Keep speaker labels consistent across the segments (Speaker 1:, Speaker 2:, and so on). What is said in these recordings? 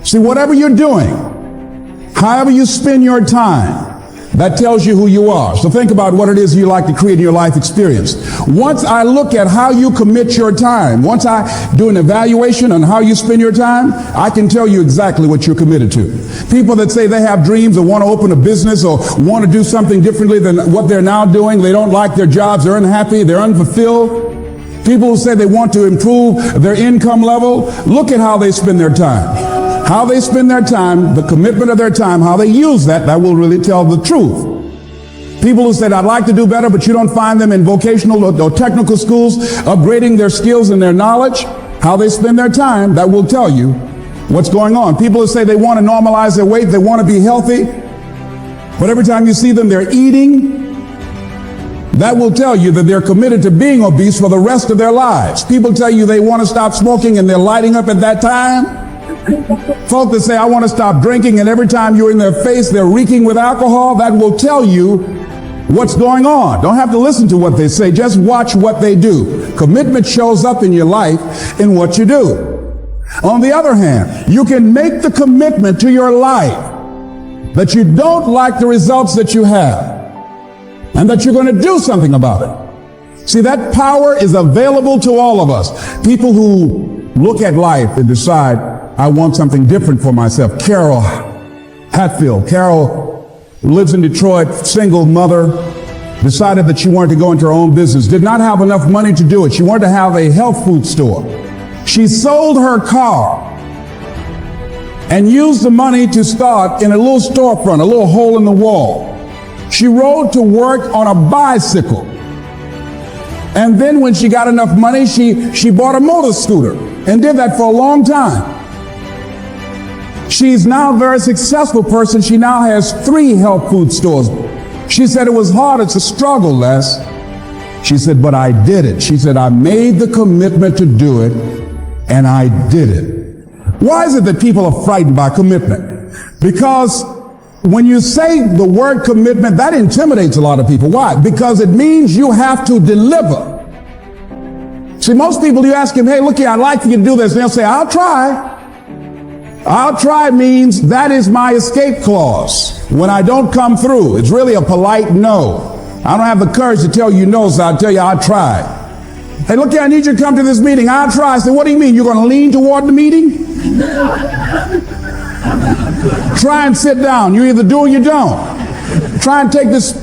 Speaker 1: See, whatever you're doing, however you spend your time, that tells you who you are. So think about what it is you like to create in your life experience. Once I look at how you commit your time, once I do an evaluation on how you spend your time, I can tell you exactly what you're committed to. People that say they have dreams or want to open a business or want to do something differently than what they're now doing, they don't like their jobs, they're unhappy, they're unfulfilled. People who say they want to improve their income level, look at how they spend their time. How they spend their time, the commitment of their time, how they use that will really tell the truth. People who said, I'd like to do better, but you don't find them in vocational or technical schools, upgrading their skills and their knowledge, how they spend their time, that will tell you what's going on. People who say they want to normalize their weight, they want to be healthy, but every time you see them, they're eating. That will tell you that they're committed to being obese for the rest of their lives. People tell you they want to stop smoking and they're lighting up at that time. Folk that say, I want to stop drinking, and every time you're in their face, they're reeking with alcohol. That will tell you what's going on. Don't have to listen to what they say. Just watch what they do. Commitment shows up in your life in what you do. On the other hand, you can make the commitment to your life that you don't like the results that you have and that you're going to do something about it. See, that power is available to all of us. People who look at life and decide, I want something different for myself. Carol Hatfield. Carol lives in Detroit, single mother, decided that she wanted to go into her own business, did not have enough money to do it. She wanted to have a health food store. She sold her car and used the money to start in a little storefront, a little hole in the wall. She rode to work on a bicycle. And then when she got enough money, she bought a motor scooter and did that for a long time. She's now a very successful person. She now has 3 health food stores. She said it was hard. It's a struggle, Les. She said, but I did it. She said, I made the commitment to do it, and I did it. Why is it that people are frightened by commitment? Because when you say the word commitment, that intimidates a lot of people. Why? Because it means you have to deliver. See, most people, you ask them, hey, look here, I'd like for you to do this. And they'll say, I'll try. I'll try means that is my escape clause. When I don't come through, it's really a polite no. I don't have the courage to tell you no, so I'll tell you I'll try. Hey, look here, I need you to come to this meeting. I'll try. I said, what do you mean? You're going to lean toward the meeting? Try and sit down. You either do or you don't. Try and take this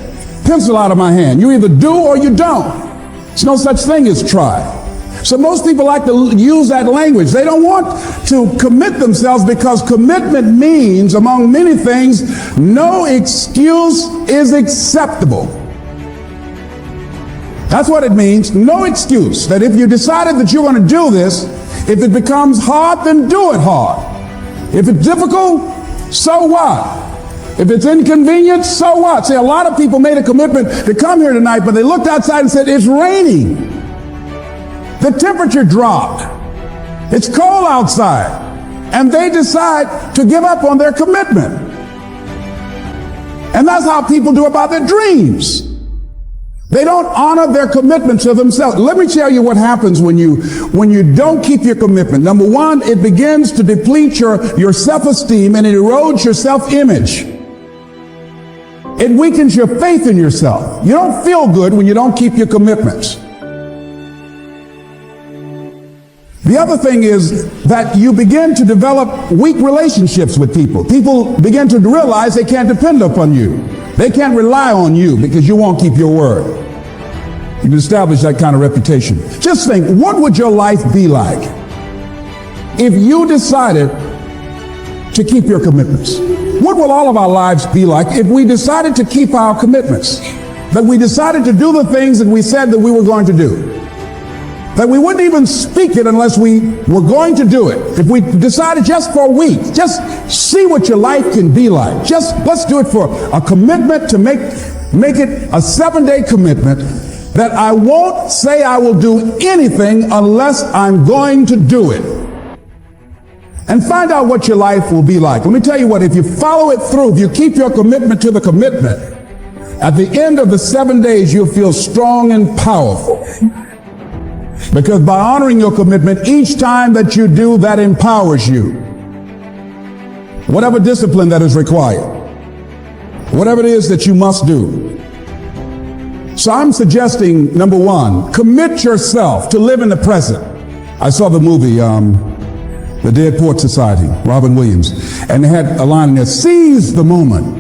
Speaker 1: pencil out of my hand. You either do or you don't. There's no such thing as try. So most people like to use that language. They don't want to commit themselves because commitment means, among many things, no excuse is acceptable. That's what it means, no excuse. That if you decided that you're going to do this, if it becomes hard, then do it hard. If it's difficult, so what? If it's inconvenient, so what? See, a lot of people made a commitment to come here tonight, but they looked outside and said, it's raining. The temperature dropped. It's cold outside. And they decide to give up on their commitment. And that's how people do about their dreams. They don't honor their commitment to themselves. Let me tell you what happens when you don't keep your commitment. Number one, it begins to deplete your self-esteem and it erodes your self-image. It weakens your faith in yourself. You don't feel good when you don't keep your commitments. The other thing is that you begin to develop weak relationships with people. People begin to realize they can't depend upon you. They can't rely on you because you won't keep your word. You've established that kind of reputation. Just think, what would your life be like if you decided to keep your commitments? What will all of our lives be like if we decided to keep our commitments? That we decided to do the things that we said that we were going to do. That we wouldn't even speak it unless we were going to do it. If we decided just for a week, just see what your life can be like. Let's do it for a commitment to make it a 7-day commitment that I won't say I will do anything unless I'm going to do it. And find out what your life will be like. Let me tell you what, if you follow it through, if you keep your commitment to the commitment, at the end of the 7 days, you'll feel strong and powerful. Because by honoring your commitment, each time that you do, that empowers you. whatever discipline that is required, whatever it is that you must do. So I'm suggesting, number one, commit yourself to live in the present. I saw the movie, The Dead Poets Society, Robin Williams, and they had a line in there, seize the moment.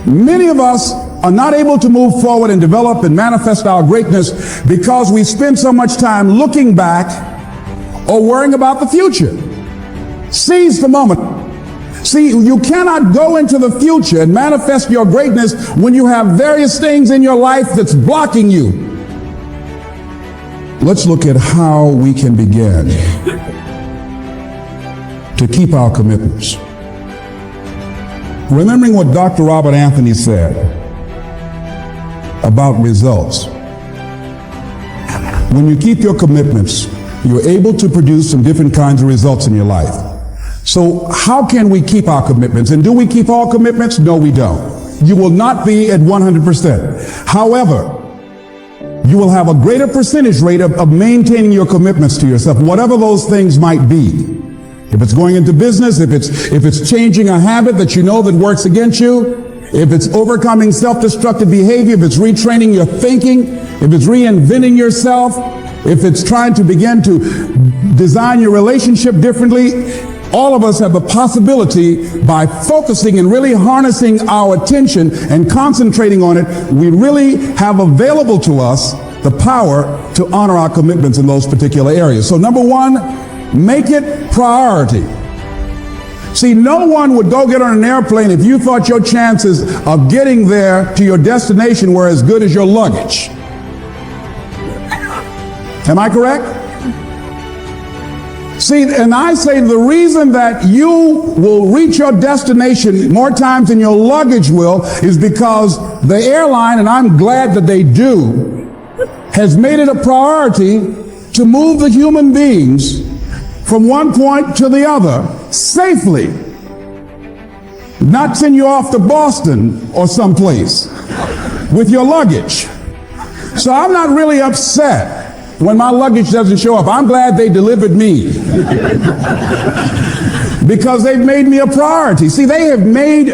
Speaker 1: Many of us are not able to move forward and develop and manifest our greatness because we spend so much time looking back or worrying about the future. Seize the moment. See, you cannot go into the future and manifest your greatness when you have various things in your life that's blocking you. Let's look at how we can begin to keep our commitments. Remembering what Dr. Robert Anthony said about results. When you keep your commitments, you're able to produce some different kinds of results in your life. So how can we keep our commitments? And do we keep all commitments? No, we don't. You will not be at 100%. However, you will have a greater percentage rate of maintaining your commitments to yourself, whatever those things might be. If it's going into business, if it's changing a habit that you know that works against you, if it's overcoming self-destructive behavior, if it's retraining your thinking, if it's reinventing yourself, if it's trying to begin to design your relationship differently, all of us have the possibility, by focusing and really harnessing our attention and concentrating on it, we really have available to us the power to honor our commitments in those particular areas. So number one, make it priority. See, no one would go get on an airplane if you thought your chances of getting there to your destination were as good as your luggage. Am I correct? See, and I say the reason that you will reach your destination more times than your luggage will is because the airline, and I'm glad that they do, has made it a priority to move the human beings from one point to the other safely. Not send you off to Boston or someplace with your luggage. So I'm not really upset when my luggage doesn't show up. I'm glad they delivered me because they've made me a priority. See, they have made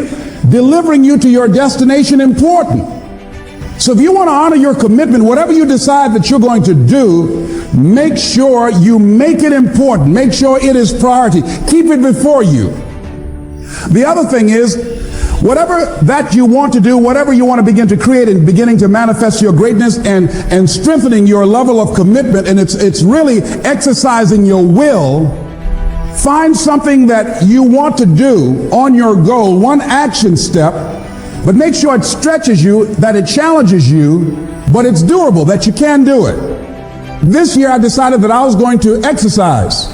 Speaker 1: delivering you to your destination important. So if you want to honor your commitment, whatever you decide that you're going to do, make sure you make it important. Make sure it is priority. Keep it before you. The other thing is, whatever that you want to do, whatever you want to begin to create and beginning to manifest your greatness and strengthening your level of commitment, and it's really exercising your will, find something that you want to do on your goal, one action step, but make sure it stretches you, that it challenges you, but it's doable, that you can do it. This year I decided that I was going to exercise.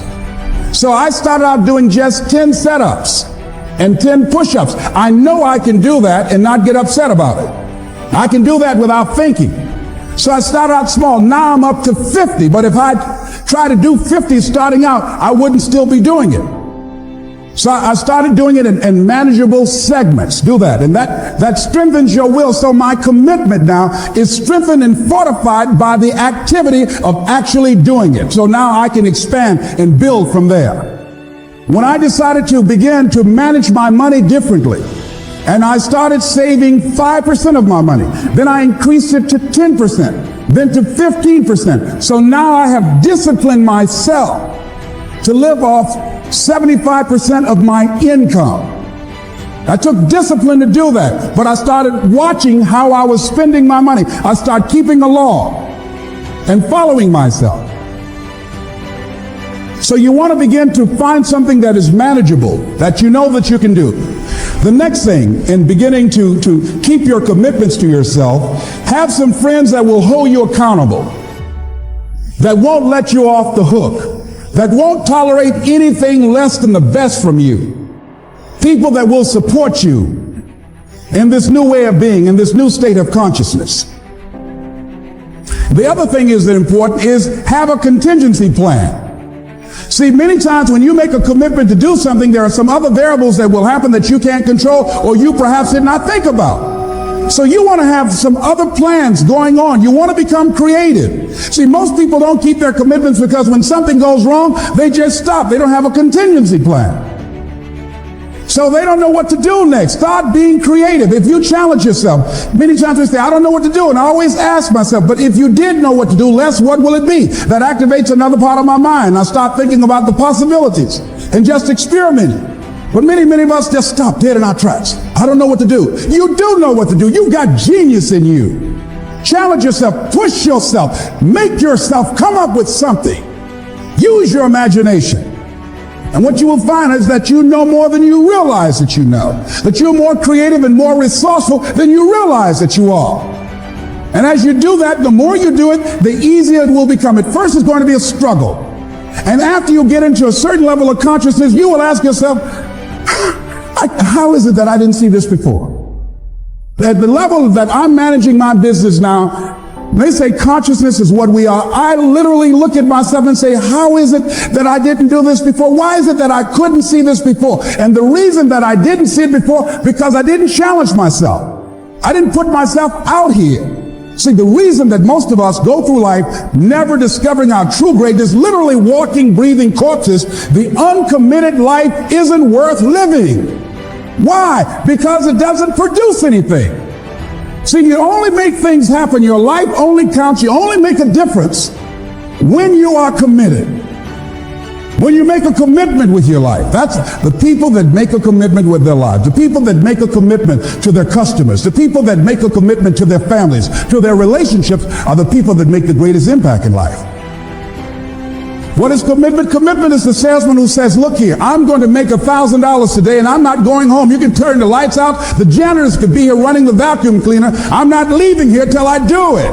Speaker 1: So I started out doing just 10 setups and 10 push-ups. I know I can do that and not get upset about it. I can do that without thinking. So I started out small. Now I'm up to 50. But if I try to do 50 starting out, I wouldn't still be doing it. So I started doing it in manageable segments. Do that. And that strengthens your will. So my commitment now is strengthened and fortified by the activity of actually doing it. So now I can expand and build from there. When I decided to begin to manage my money differently, and I started saving 5% of my money, then I increased it to 10%, then to 15%. So now I have disciplined myself to live off 75% of my income. I took discipline to do that, but I started watching how I was spending my money. I started keeping a log and following myself. So you want to begin to find something that is manageable, that you know that you can do. The next thing, in beginning to keep your commitments to yourself, have some friends that will hold you accountable, that won't let you off the hook, that won't tolerate anything less than the best from you. People that will support you in this new way of being, in this new state of consciousness. The other thing is that important is have a contingency plan. See, many times when you make a commitment to do something, there are some other variables that will happen that you can't control or you perhaps did not think about. So you want to have some other plans going on. You want to become creative. See, most people don't keep their commitments because when something goes wrong, they just stop. They don't have a contingency plan. So they don't know what to do next. Start being creative. If you challenge yourself, many times we say, I don't know what to do. And I always ask myself, but if you did know what to do, Les, what will it be? That activates another part of my mind. I start thinking about the possibilities and just experimenting. But many of us just stop dead in our tracks. I don't know what to do. You do know what to do. You've got genius in you. Challenge yourself, push yourself, make yourself come up with something. Use your imagination. And what you will find is that you know more than you realize that you know. That you're more creative and more resourceful than you realize that you are. And as you do that, the more you do it, the easier it will become. At first, it's going to be a struggle. And after you get into a certain level of consciousness, you will ask yourself, how is it that I didn't see this before? At the level that I'm managing my business now, they say consciousness is what we are. I literally look at myself and say, how is it that I didn't do this before? Why is it that I couldn't see this before? And the reason that I didn't see it before, because I didn't challenge myself. I didn't put myself out here. See, the reason that most of us go through life never discovering our true greatness, literally walking, breathing corpses, the uncommitted life isn't worth living. Why? Because it doesn't produce anything. See, you only make things happen. Your life only counts. You only make a difference when you are committed. When you make a commitment with your life. That's the people that make a commitment with their lives. The people that make a commitment to their customers. The people that make a commitment to their families, to their relationships, are the people that make the greatest impact in life. What is commitment? Commitment is the salesman who says, look here, I'm going to make $1,000 today and I'm not going home. You can turn the lights out. The janitors could be here running the vacuum cleaner. I'm not leaving here till I do it.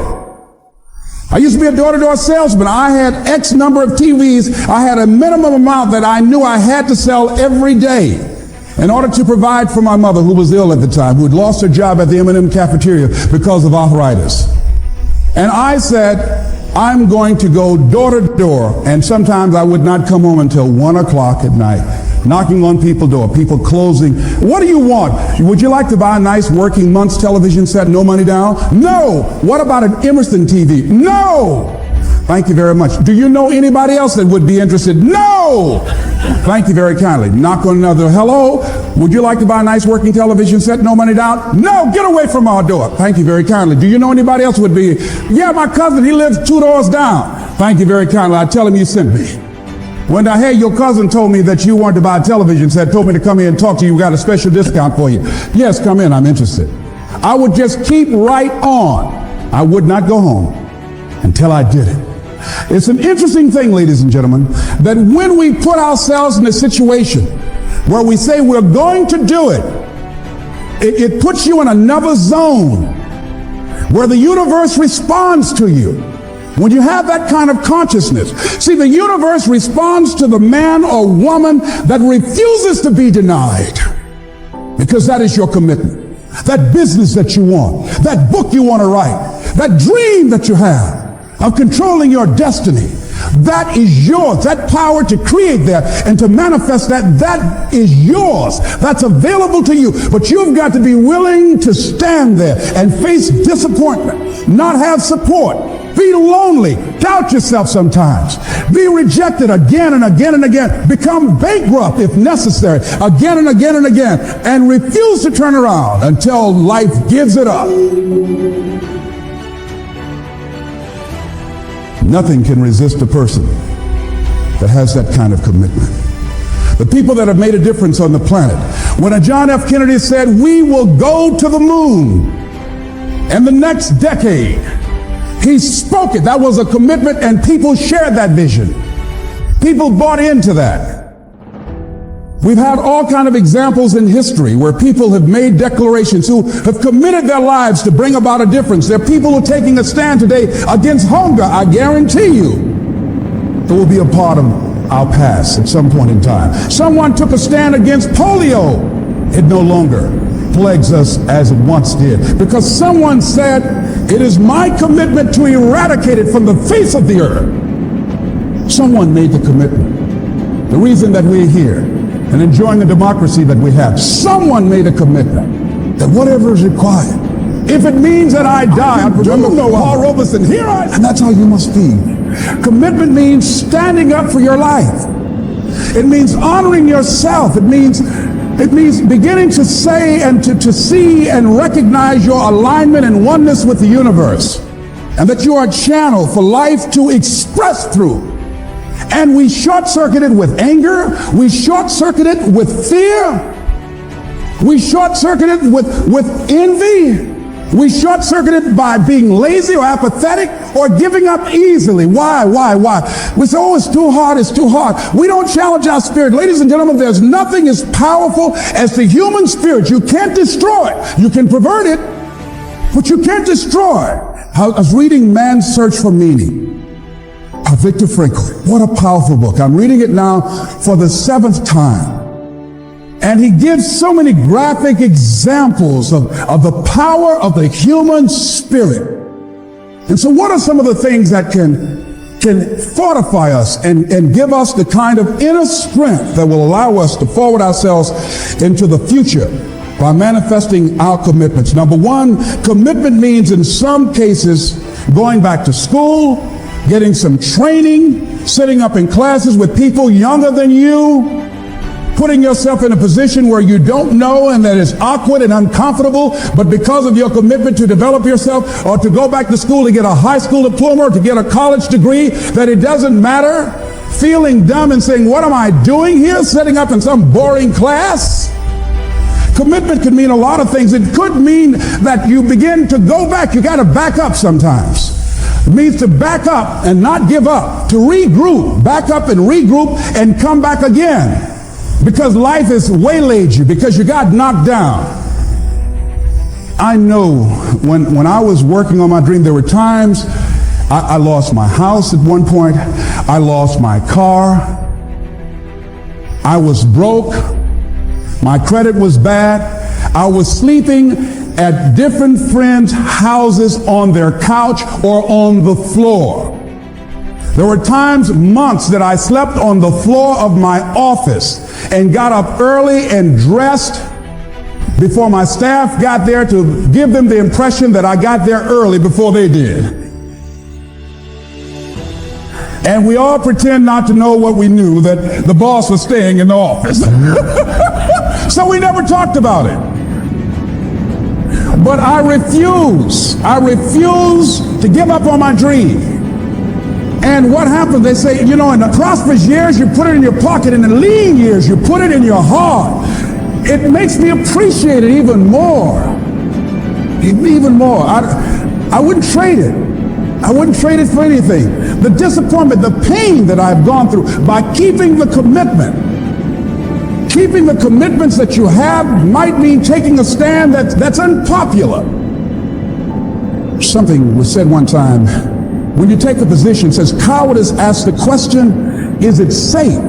Speaker 1: I used to be a door-to-door salesman. I had X number of TVs. I had a minimum amount that I knew I had to sell every day in order to provide for my mother, who was ill at the time, who had lost her job at the M&M cafeteria because of arthritis. And I said, I'm going to go door to door, and sometimes I would not come home until 1 o'clock at night, knocking on people's door, people closing. What do you want? Would you like to buy a nice working month's television set, no money down? No. What about an Emerson TV? No. Thank you very much. Do you know anybody else that would be interested? No. Thank you very kindly. Knock on another. Hello. Would you like to buy a nice working television set? No money down? No. Get away from our door. Thank you very kindly. Do you know anybody else would be? Yeah, my cousin. He lives 2 doors down. Thank you very kindly. I tell him you sent me. When I heard your cousin told me that you wanted to buy a television set, told me to come here and talk to you. We got a special discount for you. Yes, come in. I'm interested. I would just keep right on. I would not go home until I did it. It's an interesting thing, ladies and gentlemen, that when we put ourselves in a situation where we say we're going to do it, it puts you in another zone where the universe responds to you. When you have that kind of consciousness, see, the universe responds to the man or woman that refuses to be denied, because that is your commitment. That business that you want, that book you want to write, that dream that you have of controlling your destiny, that is yours. That power to create that and to manifest that, that is yours. That's available to you. But you've got to be willing to stand there and face disappointment, not have support, be lonely, doubt yourself sometimes, be rejected again and again and again, become bankrupt if necessary, again and again and again, and refuse to turn around until life gives it up. Nothing can resist a person that has that kind of commitment. The people that have made a difference on the planet. When John F. Kennedy said, we will go to the moon in the next decade, he spoke it. That was a commitment, and people shared that vision. People bought into that. We've had all kind of examples in history where people have made declarations, who have committed their lives to bring about a difference. There are people who are taking a stand today against hunger. I guarantee you it will be a part of our past at some point in time. Someone took a stand against polio. It no longer plagues us as it once did, because someone said, it is my commitment to eradicate it from the face of the earth. Someone made the commitment. The reason that we're here and enjoying the democracy that we have, someone made a commitment that whatever is required, if it means that I die, I remember Paul Robeson, here I am. And that's how you must be. Commitment means standing up for your life. It means honoring yourself. It means It means beginning to say and to see and recognize your alignment and oneness with the universe, and that you are a channel for life to express through. And we short-circuit it with anger, we short-circuit it with fear, we short-circuit it with envy, we short-circuit it by being lazy or apathetic or giving up easily. Why? We say, oh, it's too hard, it's too hard. We don't challenge our spirit. Ladies and gentlemen, there's nothing as powerful as the human spirit. You can't destroy it. You can pervert it, but you can't destroy it. I was reading Man's Search for Meaning by Viktor Frankl. What a powerful book. I'm reading it now for the 7th time. And he gives so many graphic examples of the power of the human spirit. And so what are some of the things that can fortify us and give us the kind of inner strength that will allow us to forward ourselves into the future by manifesting our commitments? Number one, commitment means in some cases going back to school, getting some training, sitting up in classes with people younger than you, putting yourself in a position where you don't know and that is awkward and uncomfortable, but because of your commitment to develop yourself or to go back to school to get a high school diploma or to get a college degree, that it doesn't matter, feeling dumb and saying, what am I doing here, sitting up in some boring class? Commitment could mean a lot of things. It could mean that you begin to go back. You got to back up sometimes. It means to back up and not give up, to regroup, back up and regroup and come back again. Because life has waylaid you, because you got knocked down. I know when I was working on my dream, there were times I lost my house at one point. I lost my car. I was broke. My credit was bad. I was sleeping at different friends' houses on their couch or on the floor. There were times, months, that I slept on the floor of my office and got up early and dressed before my staff got there to give them the impression that I got there early before they did. And we all pretend not to know what we knew, that the boss was staying in the office. So we never talked about it. But I refuse to give up on my dream. And what happens, they say, you know, in the prosperous years, you put it in your pocket. In the lean years, you put it in your heart. It makes me appreciate it even more. Even more. I wouldn't trade it. I wouldn't trade it for anything. The disappointment, the pain that I've gone through by keeping the commitment. Keeping the commitments that you have might mean taking a stand that's unpopular. Something was said one time. When you take a position, it says, cowardice asks the question, is it safe?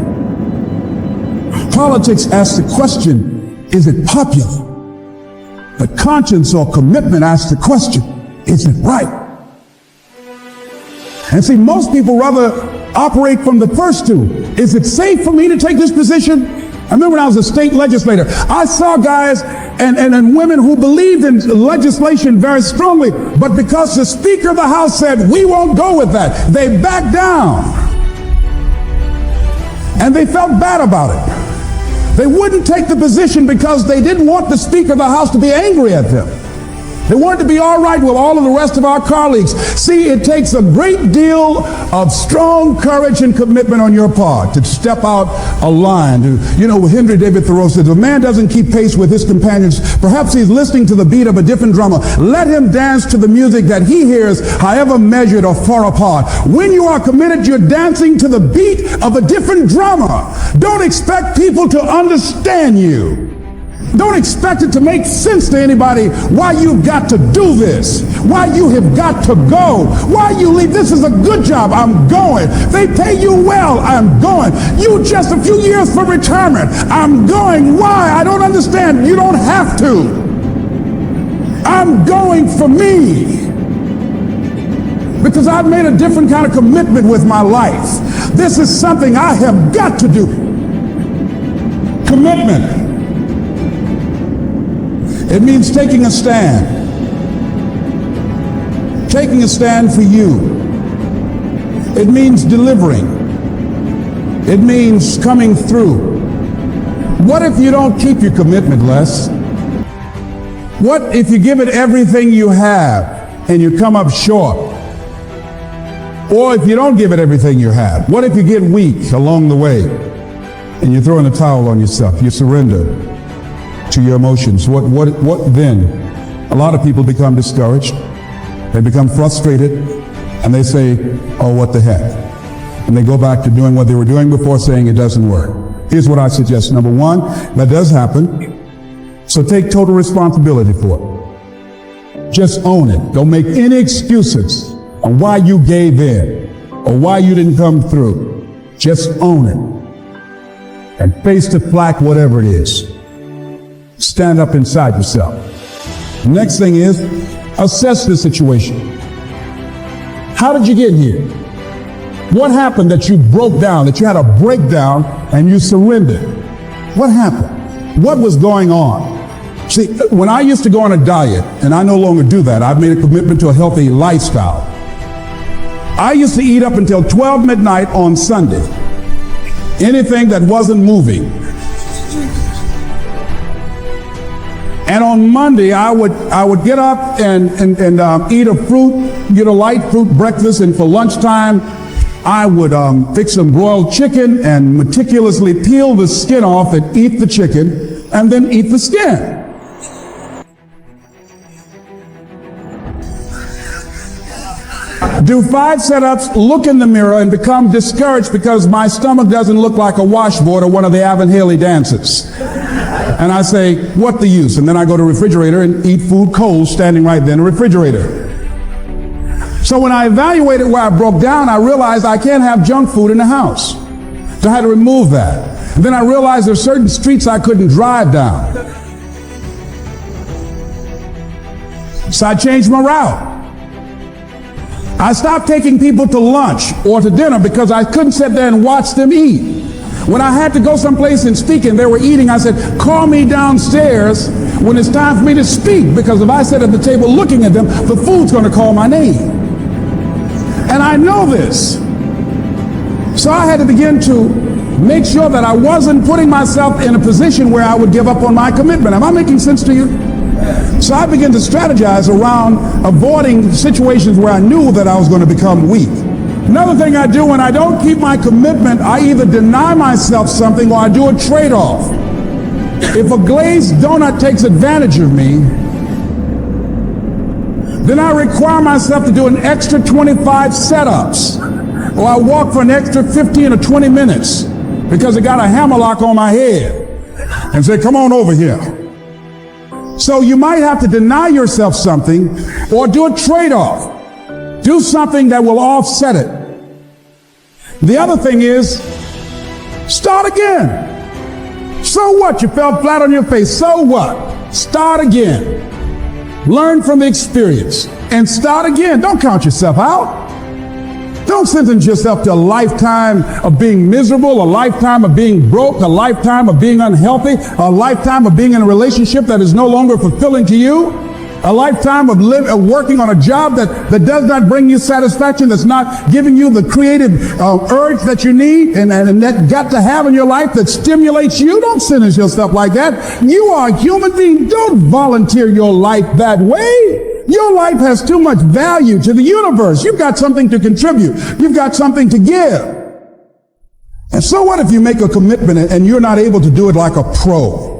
Speaker 1: Politics asks the question, is it popular? But conscience or commitment asks the question, is it right? And see, most people rather operate from the first two. Is it safe for me to take this position? I remember when I was a state legislator, I saw guys and women who believed in legislation very strongly, but because the Speaker of the House said, we won't go with that, they backed down. And they felt bad about it. They wouldn't take the position because they didn't want the Speaker of the House to be angry at them. They wanted to be all right with all of the rest of our colleagues. See, it takes a great deal of strong courage and commitment on your part to step out a line. You know, Henry David Thoreau said, if a man doesn't keep pace with his companions, perhaps he's listening to the beat of a different drummer. Let him dance to the music that he hears, however measured or far apart. When you are committed, you're dancing to the beat of a different drummer. Don't expect people to understand you. Don't expect it to make sense to anybody why you've got to do this, why you have got to go, why you leave. This is a good job. I'm going. They pay you well. I'm going. You just a few years for retirement. I'm going. Why? I don't understand. You don't have to. I'm going for me. Because I've made a different kind of commitment with my life. This is something I have got to do. Commitment. It means taking a stand. Taking a stand for you. It means delivering. It means coming through. What if you don't keep your commitment, Les? What if you give it everything you have and you come up short? Or if you don't give it everything you have? What if you get weak along the way and you throw in the towel on yourself? You surrender to your emotions. What then? A lot of people become discouraged. They become frustrated and they say, oh, what the heck? And they go back to doing what they were doing before, saying it doesn't work. Here's what I suggest. Number one, that does happen. So take total responsibility for it. Just own it. Don't make any excuses on why you gave in or why you didn't come through. Just own it. And face the flak, whatever it is. Stand up inside yourself. Next thing is, assess the situation. How did you get here? What happened that you broke down, that you had a breakdown and you surrendered? What happened? What was going on? See, when I used to go on a diet, and I no longer do that, I've made a commitment to a healthy lifestyle. I used to eat up until 12 midnight on Sunday. Anything that wasn't moving. And on Monday, I would get up and eat a fruit, get a light fruit breakfast, and for lunchtime, I would fix some broiled chicken and meticulously peel the skin off and eat the chicken, and then eat the skin. Do 5 setups, look in the mirror, and become discouraged because my stomach doesn't look like a washboard or one of the Avon Haley dances. And I say, what the use? And then I go to the refrigerator and eat food cold standing right there in the refrigerator. So when I evaluated where I broke down, I realized I can't have junk food in the house. So I had to remove that. And then I realized there's certain streets I couldn't drive down. So I changed my route. I stopped taking people to lunch or to dinner because I couldn't sit there and watch them eat. When I had to go someplace and speak and they were eating, I said, call me downstairs when it's time for me to speak, because if I sit at the table looking at them, the food's going to call my name. And I know this. So I had to begin to make sure that I wasn't putting myself in a position where I would give up on my commitment. Am I making sense to you? So I began to strategize around avoiding situations where I knew that I was going to become weak. Another thing I do when I don't keep my commitment, I either deny myself something or I do a trade-off. If a glazed donut takes advantage of me, then I require myself to do an extra 25 setups, or I walk for an extra 15 or 20 minutes because I got a hammerlock on my head and say, come on over here. So you might have to deny yourself something or do a trade-off. Do something that will offset it. The other thing is, start again. So what? You fell flat on your face. So what? Start again. Learn from the experience and start again. Don't count yourself out. Don't sentence yourself to a lifetime of being miserable, a lifetime of being broke, a lifetime of being unhealthy, a lifetime of being in a relationship that is no longer fulfilling to you, a lifetime of working on a job that does not bring you satisfaction, that's not giving you the creative urge that you need and that got to have in your life that stimulates you. Don't sentence yourself like that. You are a human being. Don't volunteer your life that way. Your life has too much value to the universe. You've got something to contribute. You've got something to give. And so what if you make a commitment and you're not able to do it like a pro?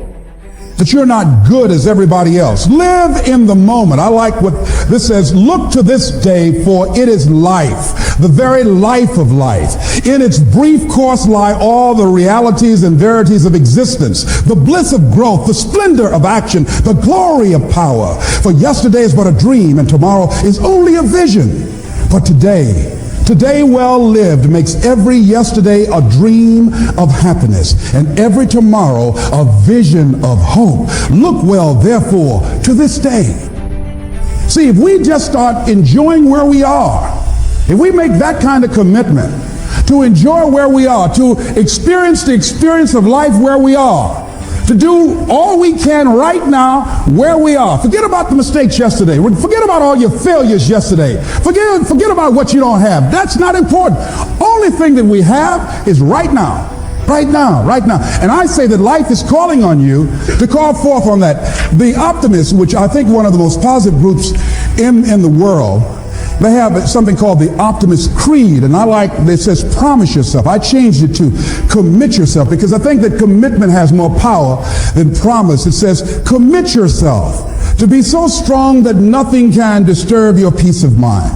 Speaker 1: That you're not good as everybody else. Live in the moment. I like what this says. Look to this day, for it is life, the very life of life. In its brief course lie all the realities and verities of existence, the bliss of growth, the splendor of action, the glory of power. For yesterday is but a dream, and tomorrow is only a vision. But today well lived makes every yesterday a dream of happiness, and every tomorrow a vision of hope. Look well, therefore, to this day. See, if we just start enjoying where we are, if we make that kind of commitment to enjoy where we are, to experience the experience of life where we are, to do all we can right now where we are. Forget about the mistakes yesterday. Forget about all your failures yesterday. Forget about what you don't have. That's not important. Only thing that we have is right now. Right now, right now. And I say that life is calling on you to call forth on that. The optimists, which I think one of the most positive groups in the world, they have something called the Optimist Creed, and I like, it says promise yourself. I changed it to commit yourself, because I think that commitment has more power than promise. It says commit yourself to be so strong that nothing can disturb your peace of mind.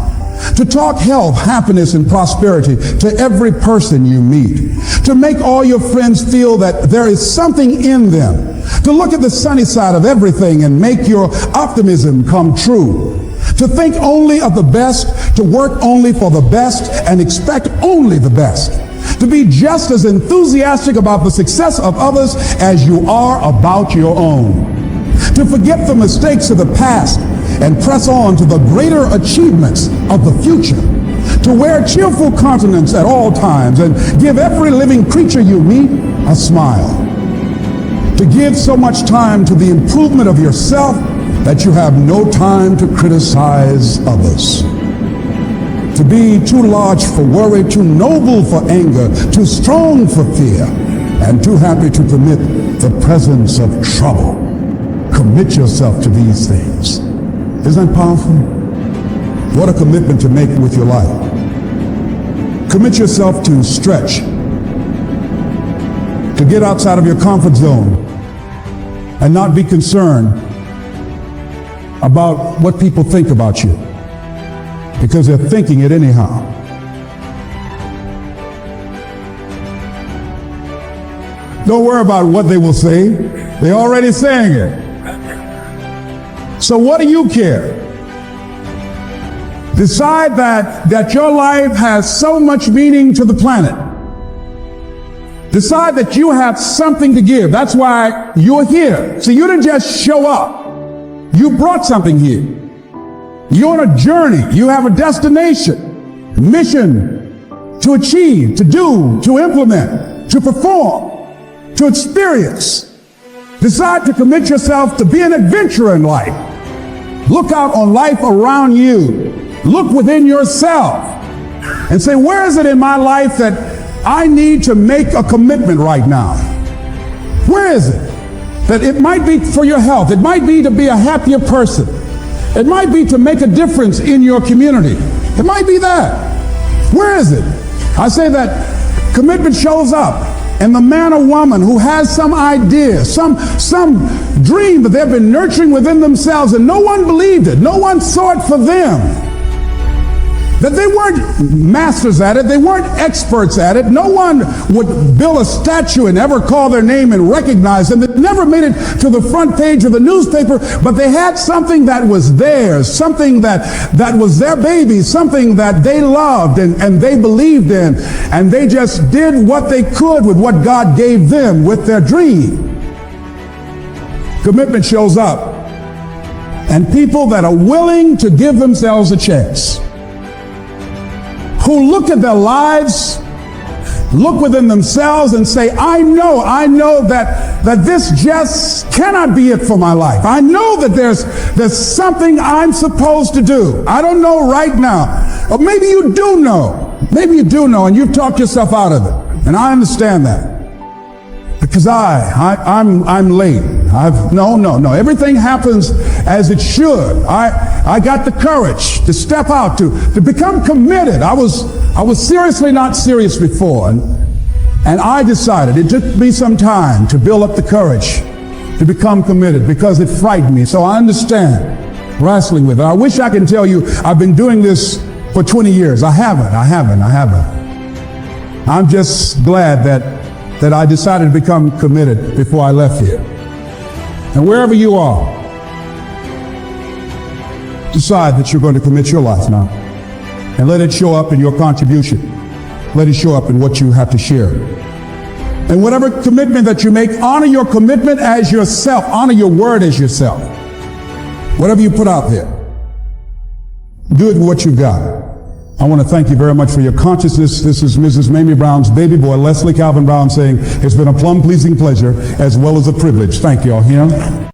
Speaker 1: To talk health, happiness, and prosperity to every person you meet. To make all your friends feel that there is something in them. To look at the sunny side of everything and make your optimism come true. To think only of the best, to work only for the best, and expect only the best. To be just as enthusiastic about the success of others as you are about your own. To forget the mistakes of the past and press on to the greater achievements of the future. To wear cheerful countenance at all times and give every living creature you meet a smile. To give so much time to the improvement of yourself that you have no time to criticize others. To be too large for worry, too noble for anger, too strong for fear, and too happy to permit the presence of trouble. Commit yourself to these things. Isn't that powerful? What a commitment to make with your life. Commit yourself to stretch, to get outside of your comfort zone and not be concerned about what people think about you, because they're thinking it anyhow. Don't worry about what they will say. They're already saying it. So what do you care? Decide that your life has so much meaning to the planet. Decide that you have something to give. That's why you're here. See, you didn't just show up. You brought something here. You're on a journey. You have a destination, mission to achieve, to do, to implement, to perform, to experience. Decide to commit yourself to be an adventurer in life. Look out on life around you. Look within yourself and say, where is it in my life that I need to make a commitment right now? Where is it? That it might be for your health. It might be to be a happier person. It might be to make a difference in your community. It might be that. Where is it? I say that commitment shows up in the man or woman who has some idea, some dream that they've been nurturing within themselves, and no one believed it. No one saw it for them. That they weren't masters at it. They weren't experts at it. No one would build a statue and ever call their name and recognize them. They never made it to the front page of the newspaper, but they had something that was theirs, something that was their baby, something that they loved and they believed in, and they just did what they could with what God gave them with their dream. Commitment shows up, and people that are willing to give themselves a chance, who look at their lives, look within themselves and say, I know that this just cannot be it for my life. I know that there's something I'm supposed to do. I don't know right now. Or maybe you do know. Maybe you do know and you've talked yourself out of it. And I understand that. Because I'm late. No. Everything happens as it should. I got the courage to step out, to become committed. I was seriously not serious before, and I decided, it took me some time to build up the courage to become committed because it frightened me. So I understand wrestling with it. I wish I can tell you I've been doing this for 20 years. I haven't. I'm just glad that I decided to become committed before I left here. And wherever you are, decide that you're going to commit your life now. And let it show up in your contribution. Let it show up in what you have to share. And whatever commitment that you make, honor your commitment as yourself. Honor your word as yourself. Whatever you put out there, do it with what you've got. I want to thank you very much for your consciousness. This is Mrs. Mamie Brown's baby boy, Leslie Calvin Brown, saying it's been a plum-pleasing pleasure as well as a privilege. Thank you all.